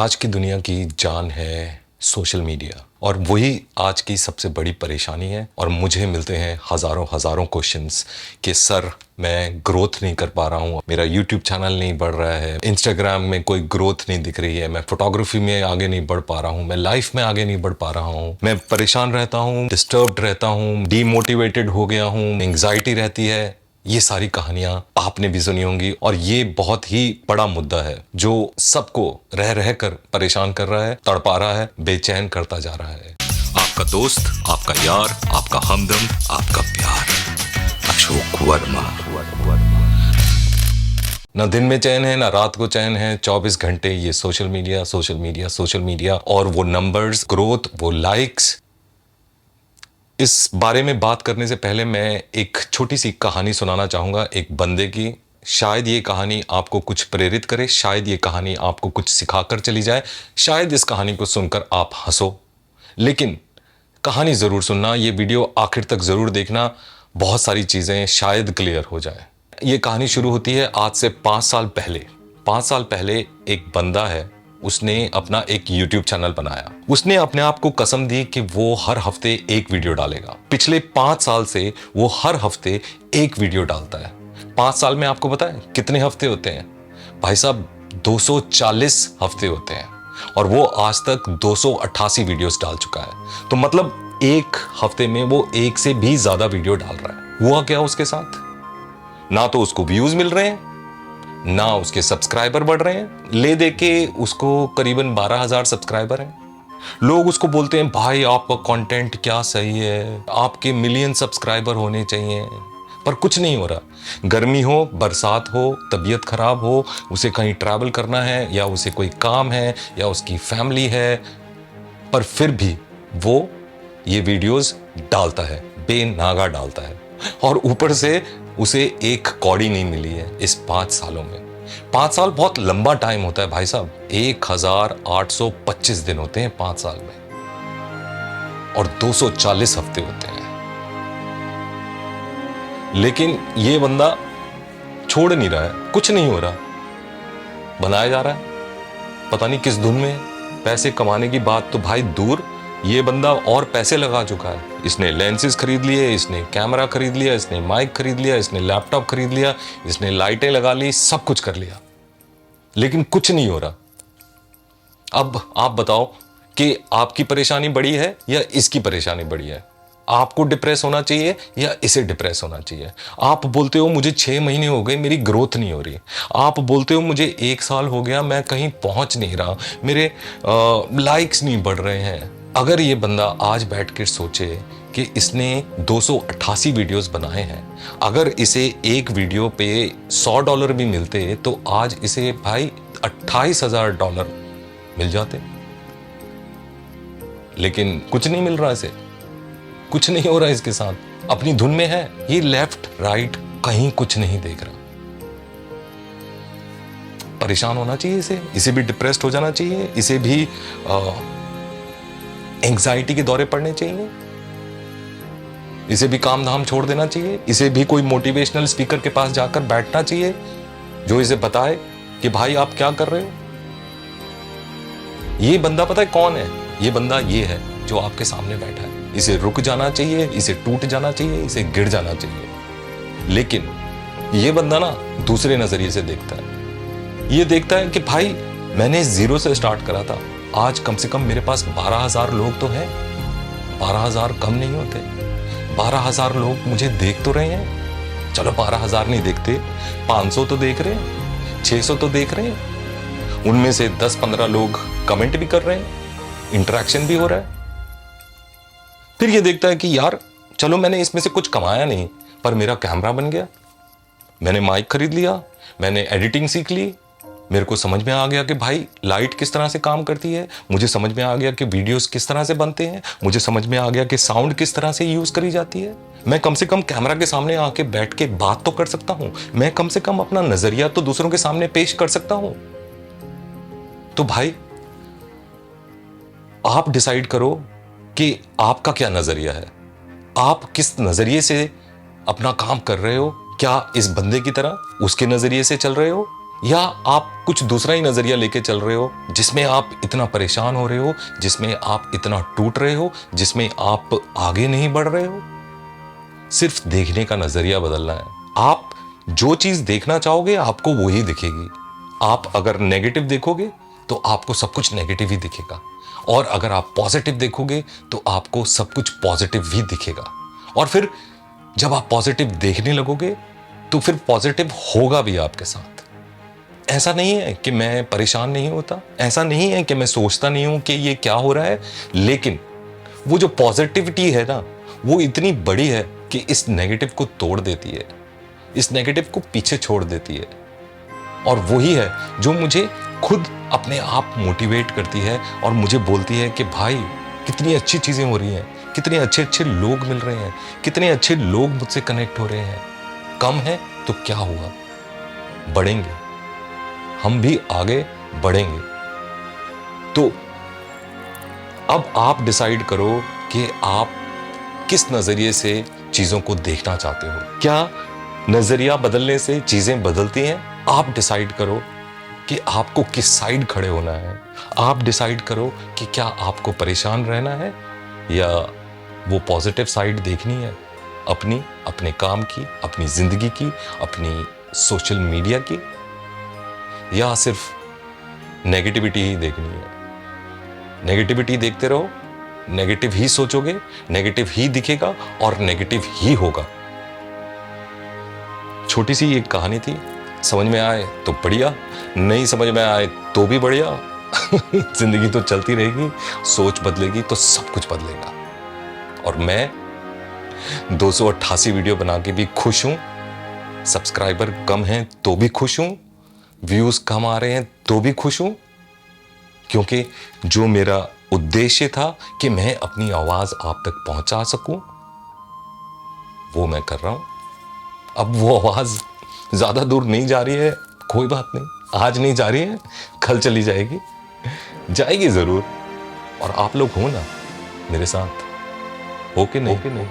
आज की दुनिया की जान है सोशल मीडिया और वही आज की सबसे बड़ी परेशानी है। और मुझे मिलते हैं हज़ारों हज़ारों क्वेश्चंस कि सर मैं ग्रोथ नहीं कर पा रहा हूँ, मेरा यूट्यूब चैनल नहीं बढ़ रहा है, इंस्टाग्राम में कोई ग्रोथ नहीं दिख रही है, मैं फोटोग्राफी में आगे नहीं बढ़ पा रहा हूँ, मैं लाइफ में आगे नहीं बढ़ पा रहा हूँ, मैं परेशान रहता हूँ, डिस्टर्ब्ड रहता हूँ, डीमोटिवेटेड हो गया हूँ, एंग्जाइटी रहती है। ये सारी कहानियां आपने भी सुनी होंगी और ये बहुत ही बड़ा मुद्दा है जो सबको रह रह कर परेशान कर रहा है, तड़पा रहा है, बेचैन करता जा रहा है। आपका दोस्त, आपका यार, आपका हमदम, आपका प्यार, अशोक वर्मा। ना दिन में चैन है, ना रात को चैन है, 24 घंटे ये social media social media social media और वो नंबर्स, ग्रोथ, वो लाइक्स। इस बारे में बात करने से पहले मैं एक छोटी सी कहानी सुनाना चाहूँगा एक बंदे की। शायद ये कहानी आपको कुछ प्रेरित करे, शायद ये कहानी आपको कुछ सिखाकर चली जाए, शायद इस कहानी को सुनकर आप हंसो, लेकिन कहानी ज़रूर सुनना, ये वीडियो आखिर तक ज़रूर देखना, बहुत सारी चीज़ें शायद क्लियर हो जाए। ये कहानी शुरू होती है आज से 5 साल पहले। 5 साल पहले एक बंदा है, उसने अपना एक YouTube चैनल बनाया। उसने अपने आप को कसम दी कि वो हर हफ्ते एक वीडियो डालेगा। पिछले 5 साल से वो हर हफ्ते एक वीडियो डालता है। 5 साल में आपको पता है कितने हफ्ते होते हैं? भाई साहब 240 हफ्ते होते हैं और वो आज तक 288 वीडियोस डाल चुका है। तो मतलब एक हफ्ते में वो एक से भी ज्यादा वीडियो डाल रहा है। हुआ क्या उसके साथ? ना तो उसको व्यूज मिल रहे हैं, ना उसके सब्सक्राइबर बढ़ रहे हैं। ले दे के उसको करीबन 12,000 सब्सक्राइबर हैं। लोग उसको बोलते हैं भाई आपका कंटेंट क्या सही है, आपके मिलियन सब्सक्राइबर होने चाहिए, पर कुछ नहीं हो रहा। गर्मी हो, बरसात हो, तबीयत खराब हो, उसे कहीं ट्रैवल करना है या उसे कोई काम है या उसकी फैमिली है, पर फिर भी वो ये वीडियोस डालता है, बेनागा डालता है। और ऊपर से उसे एक कौड़ी नहीं मिली है इस 5 सालों में। 5 साल बहुत लंबा टाइम होता है भाई साहब। 1825 दिन होते हैं 5 साल में और 240 हफ्ते होते हैं। लेकिन ये बंदा छोड़ नहीं रहा है, कुछ नहीं हो रहा, बनाया जा रहा है, पता नहीं किस धुन में। पैसे कमाने की बात तो भाई दूर, ये बंदा और पैसे लगा चुका है। इसने लेंसेज खरीद लिए, इसने कैमरा खरीद लिया, इसने माइक खरीद लिया, इसने लैपटॉप खरीद लिया, इसने लाइटें लगा ली, सब कुछ कर लिया, लेकिन कुछ नहीं हो रहा। अब आप बताओ कि आपकी परेशानी बड़ी है या इसकी परेशानी बड़ी है? आपको डिप्रेस होना चाहिए या इसे डिप्रेस होना चाहिए? आप बोलते हो मुझे 6 महीने हो गए, मेरी ग्रोथ नहीं हो रही। आप बोलते हो मुझे 1 साल हो गया, मैं कहीं पहुंच नहीं रहा, मेरे लाइक्स नहीं बढ़ रहे हैं। अगर ये बंदा आज बैठ कर सोचे कि इसने 288 वीडियोस बनाए हैं, अगर इसे एक वीडियो पे $100 भी मिलते तो आज इसे भाई $28,000 मिल जाते। लेकिन कुछ नहीं मिल रहा, इसे कुछ नहीं हो रहा इसके साथ, अपनी धुन में है, ये लेफ्ट राइट कहीं कुछ नहीं देख रहा। परेशान होना चाहिए इसे भी डिप्रेस्ड हो जाना चाहिए, इसे भी एंग्जाइटी के दौरे पड़ने चाहिए, इसे भी काम धाम छोड़ देना चाहिए, इसे भी कोई मोटिवेशनल स्पीकर के पास जाकर बैठना चाहिए जो इसे बताए कि भाई आप क्या कर रहे हो। ये बंदा पता है कौन है? ये बंदा ये है जो आपके सामने बैठा है। इसे रुक जाना चाहिए, इसे टूट जाना चाहिए, इसे गिर जाना चाहिए। लेकिन ये बंदा ना दूसरे नजरिए से देखता है। ये देखता है कि भाई मैंने जीरो से स्टार्ट करा था, आज कम से कम मेरे पास 12,000 लोग तो हैं। 12,000 कम नहीं होते। 12,000 लोग मुझे देख तो रहे हैं। चलो 12,000 नहीं देखते, 500 तो देख रहे हैं, 600 तो देख रहे हैं। उनमें से 10-15 लोग कमेंट भी कर रहे हैं, इंटरेक्शन भी हो रहा है। फिर ये देखता है कि यार चलो मैंने इसमें से कुछ कमाया नहीं, पर मेरा कैमरा बन गया, मैंने माइक खरीद लिया, मैंने एडिटिंग सीख ली, मेरे को समझ में आ गया कि भाई लाइट किस तरह से काम करती है, मुझे समझ में आ गया कि वीडियोस किस तरह से बनते हैं, मुझे समझ में आ गया कि साउंड किस तरह से यूज करी जाती है। मैं कम से कम कैमरा के सामने आके बैठ के बात तो कर सकता हूं, मैं कम से कम अपना नजरिया तो दूसरों के सामने पेश कर सकता हूं। तो भाई आप डिसाइड करो कि आपका क्या नजरिया है, आप किस नजरिए से अपना काम कर रहे हो। क्या इस बंदे की तरह उसके नजरिए से चल रहे हो या आप कुछ दूसरा ही नजरिया लेके चल रहे हो, जिसमें आप इतना परेशान हो रहे हो, जिसमें आप इतना टूट रहे हो, जिसमें आप आगे नहीं बढ़ रहे हो। सिर्फ देखने का नजरिया बदलना है। आप जो चीज देखना चाहोगे आपको वही दिखेगी। आप अगर नेगेटिव देखोगे तो आपको सब कुछ नेगेटिव ही दिखेगा, और अगर आप पॉजिटिव देखोगे तो आपको सब कुछ पॉजिटिव ही दिखेगा। और फिर जब आप पॉजिटिव देखने लगोगे तो फिर पॉजिटिव होगा भी आपके साथ। ऐसा नहीं है कि मैं परेशान नहीं होता, ऐसा नहीं है कि मैं सोचता नहीं हूं कि ये क्या हो रहा है, लेकिन वो जो पॉजिटिविटी है ना, वो इतनी बड़ी है कि इस नेगेटिव को तोड़ देती है, इस नेगेटिव को पीछे छोड़ देती है। और वही है जो मुझे खुद अपने आप मोटिवेट करती है और मुझे बोलती है कि भाई कितनी अच्छी चीजें हो रही हैं, कितने अच्छे अच्छे लोग मिल रहे हैं, कितने अच्छे लोग मुझसे कनेक्ट हो रहे हैं। कम है तो क्या हुआ, बढ़ेंगे, हम भी आगे बढ़ेंगे। तो अब आप डिसाइड करो कि आप किस नजरिए से चीजों को देखना चाहते हो। क्या नजरिया बदलने से चीजें बदलती हैं? आप डिसाइड करो कि आपको किस साइड खड़े होना है। आप डिसाइड करो कि क्या आपको परेशान रहना है या वो पॉजिटिव साइड देखनी है, अपनी, अपने काम की, अपनी जिंदगी की, अपनी सोशल मीडिया की, या सिर्फ नेगेटिविटी ही देखनी है। नेगेटिविटी देखते रहो, नेगेटिव ही सोचोगे, नेगेटिव ही दिखेगा और नेगेटिव ही होगा। छोटी सी एक कहानी थी, समझ में आए तो बढ़िया, नहीं समझ में आए तो भी बढ़िया। जिंदगी तो चलती रहेगी, सोच बदलेगी तो सब कुछ बदलेगा। और मैं 288 वीडियो बना के भी खुश हूं, सब्सक्राइबर कम हैं तो भी खुश हूं, व्यूज कम आ रहे हैं तो भी खुश हूं, क्योंकि जो मेरा उद्देश्य था कि मैं अपनी आवाज आप तक पहुंचा सकूं, वो मैं कर रहा हूं। अब वो आवाज ज्यादा दूर नहीं जा रही है, कोई बात नहीं, आज नहीं जा रही है, कल चली जाएगी, जाएगी जरूर। और आप लोग हो ना मेरे साथ, हो के नहीं?